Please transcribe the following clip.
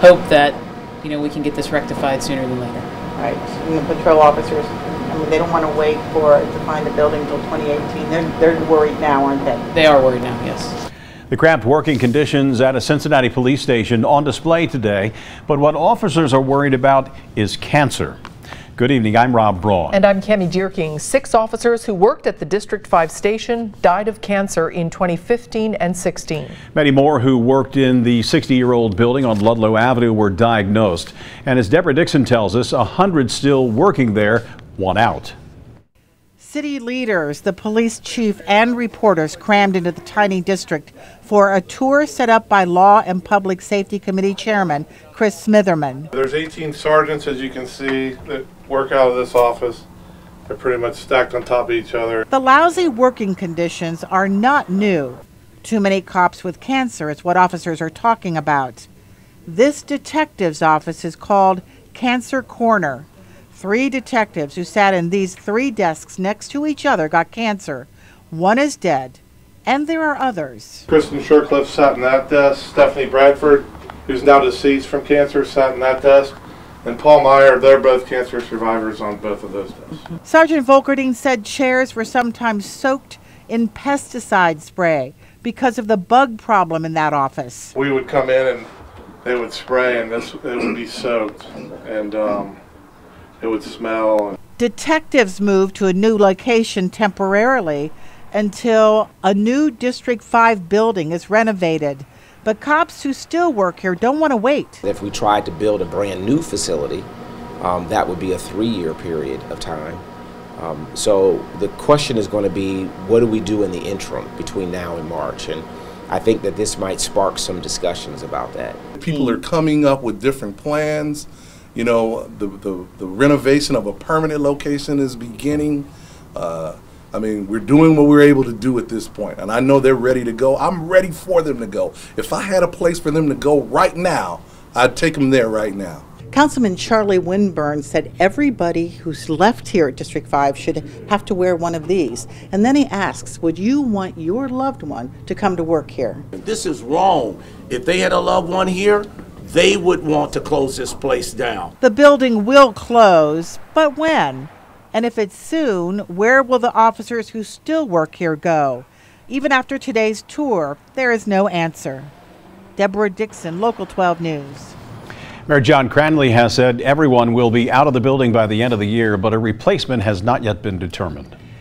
hope that, you know, we can get this rectified sooner than later. Right. And the patrol officers, I mean, they don't want to wait to find a building until 2018. They're worried now, aren't they? They are worried now, yes. The cramped working conditions at a Cincinnati police station on display today, but what officers are worried about is cancer. Good evening, I'm Rob Braun. And I'm Cami Dierking. 6 officers who worked at the District 5 station died of cancer in 2015 and 16. Many more who worked in the 60-year-old building on Ludlow Avenue were diagnosed. And as Deborah Dixon tells us, 100 still working there want out. City leaders, the police chief, and reporters crammed into the tiny district for a tour set up by Law and Public Safety Committee Chairman Chris Smitherman. There's 18 sergeants, as you can see, that work out of this office. They're pretty much stacked on top of each other. The lousy working conditions are not new. Too many cops with cancer is what officers are talking about. This detective's office is called Cancer Corner. 3 detectives who sat in these 3 desks next to each other got cancer. 1 is dead, and there are others. Kristen Shurcliffe sat in that desk. Stephanie Bradford, who's now deceased from cancer, sat in that desk. And Paul Meyer, they're both cancer survivors on both of those desks. Sergeant Voelkerding said chairs were sometimes soaked in pesticide spray because of the bug problem in that office. We would come in and they would spray, and it would be soaked, and it would smell. Detectives moved to a new location temporarily until a new District 5 building is renovated. But cops who still work here don't want to wait. If we tried to build a brand new facility, that would be a 3-year period of time. So the question is going to be, what do we do in the interim between now and March? And I think that this might spark some discussions about that. People are coming up with different plans. You know, the renovation of a permanent location is beginning. I mean, we're doing what we're able to do at this point, and I know they're ready to go. I'm ready for them to go. If I had a place for them to go right now, I'd take them there right now. Councilman Charlie WINBURN said everybody who's left here at District 5 should have to wear one of these. And then he asks, would you want your loved one to come to work here? This is wrong. If they had a loved one here, they would want to close this place down. The building will close, but when? And if it's soon, where will the officers who still work here go? Even after today's tour, there is no answer. Deborah Dixon, Local 12 News. Mayor John Cranley has said everyone will be out of the building by the end of the year, but a replacement has not yet been determined.